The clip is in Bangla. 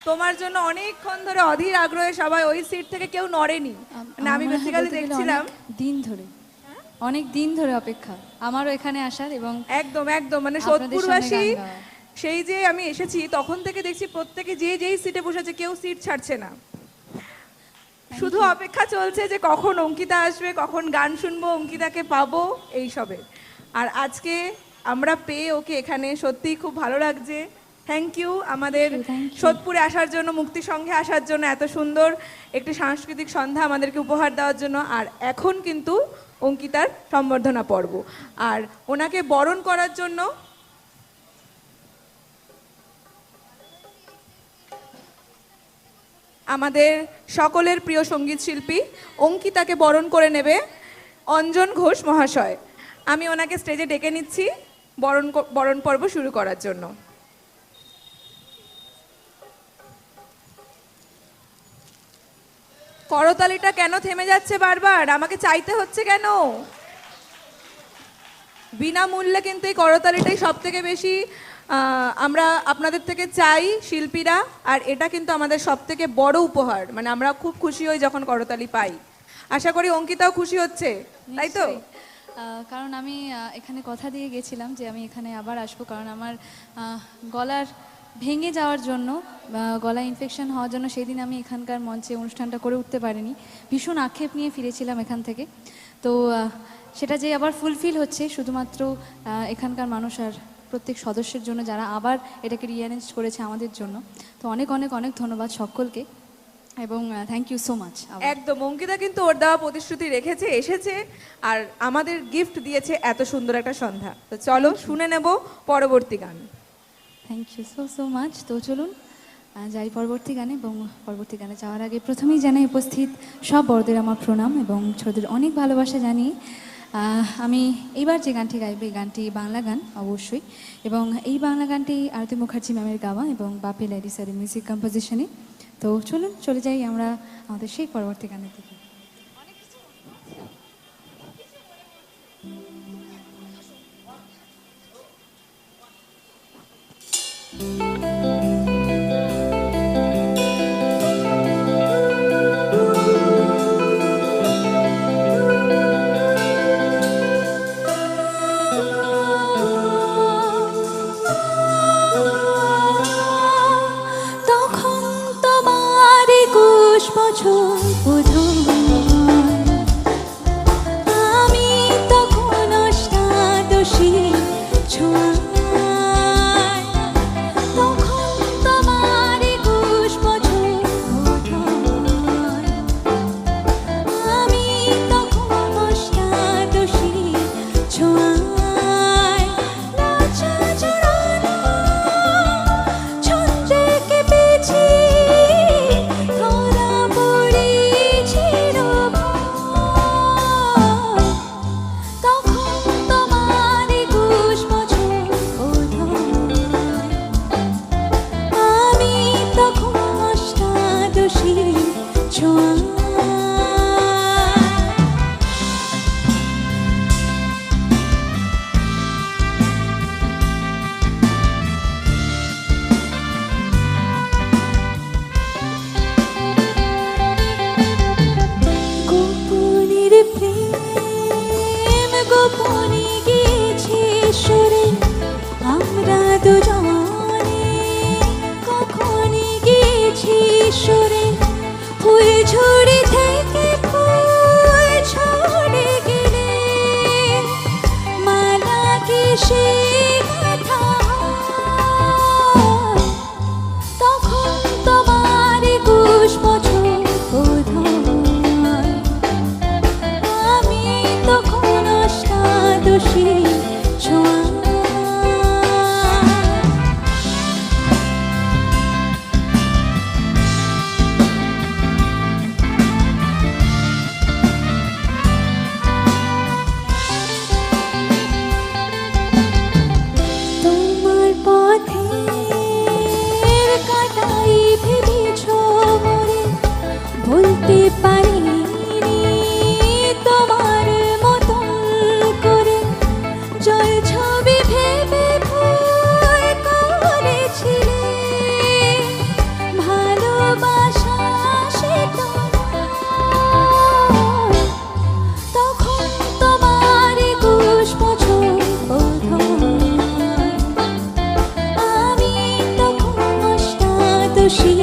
তোমার জন্য অনেকক্ষণ ধরে অধীর আগ্রহে সবাই ওই সিট থেকে কেউ নড়েনি। মানে আমি বেসিক্যালি দেখছিলাম অনেক দিন ধরে অপেক্ষা আমারও এখানে আসার, এবং একদম একদম মানে আপনাদের সামনে সোদপুরবাসী গান গাওয়ার। সেই যে আমি এসেছি তখন থেকে দেখছি প্রত্যেকে যে যেই সিটে বসেছে কেউ সিট ছাড়ছে না, শুধু অপেক্ষা চলছে যে কখন অঙ্কিতা আসবে, কখন গান শুনবো, অঙ্কিতাকে পাবো এইসবে। আর আজকে আমরা পেয়ে ওকে এখানে সত্যিই খুব ভালো লাগছে। থ্যাংক ইউ আমাদের সোদপুরে আসার জন্য, মুক্তি সংঘে আসার জন্য, এত সুন্দর একটি সাংস্কৃতিক সন্ধ্যা আমাদেরকে উপহার দেওয়ার জন্য। আর এখন কিন্তু অঙ্কিতার সম্বর্ধনা পর্ব, আর ওনাকে বরণ করার জন্য আমাদের সকলের প্রিয় সঙ্গীত শিল্পী অঙ্কিতাকে বরণ করে নেবে অঞ্জন ঘোষ মহাশয়। আমি ওনাকে স্টেজে ডেকে নিচ্ছি বরণ পর্ব শুরু করার জন্য। করতালিটা কেন থেমে যাচ্ছে বারবার? আমাকে চাইতে হচ্ছে কেন? বিনামূল্যে কিন্তু এই করতালিটাই সব থেকে বেশি আমরা আপনাদের থেকে চাই শিল্পীরা। আর এটা কিন্তু আমাদের সব থেকে বড় উপহার, মানে আমরা খুব খুশি হই যখন করতালি পাই। আশা করি অঙ্কিতাও খুশি হচ্ছে, তাই তো? কারণ আমি এখানে কথা দিয়ে গেছিলাম যে আমি এখানে আবার আসবো, কারণ আমার গলার ভেঙে যাওয়ার জন্য, গলা ইনফেকশন হওয়ার জন্য সেই দিন আমি এখানকার মঞ্চে অনুষ্ঠানটা করে উঠতে পারিনি। ভীষণ আক্ষেপ নিয়ে ফিরেছিলাম এখান থেকে। তো সেটা যে আবার ফুলফিল হচ্ছে শুধুমাত্র এখানকার মানুষ আর প্রত্যেক সদস্যের জন্য, যারা আবার এটাকে রিঅ্যারেঞ্জ করেছে আমাদের জন্য। তো অনেক অনেক অনেক ধন্যবাদ সকলকে, এবং থ্যাংক ইউ সো মাচ। একদম, অঙ্কিতা কিন্তু ওর দেওয়া প্রতিশ্রুতি রেখেছে, এসেছে আর আমাদের গিফট দিয়েছে এত সুন্দর একটা সন্ধ্যা। তো চলো শুনে নেব পরবর্তী গান। Thank you so so much. তো চলুন যাই পরবর্তী গানে, এবং পরবর্তী গানে যাওয়ার আগে প্রথমেই জানাই উপস্থিত সব বড়দের আমার প্রণাম এবং ছোটদের অনেক ভালোবাসা জানিয়ে আমি এইবার যে গানটি গাইব, এই গানটি বাংলা গান অবশ্যই, এবং এই বাংলা গানটি আরতি মুখার্জি ম্যামের গাওয়া এবং বাপি লাইডি স্যারের মিউজিক কম্পোজিশনে। তো চলুন চলে যাই আমরা আমাদের সেই পরবর্তী গানের দিকে। খুশি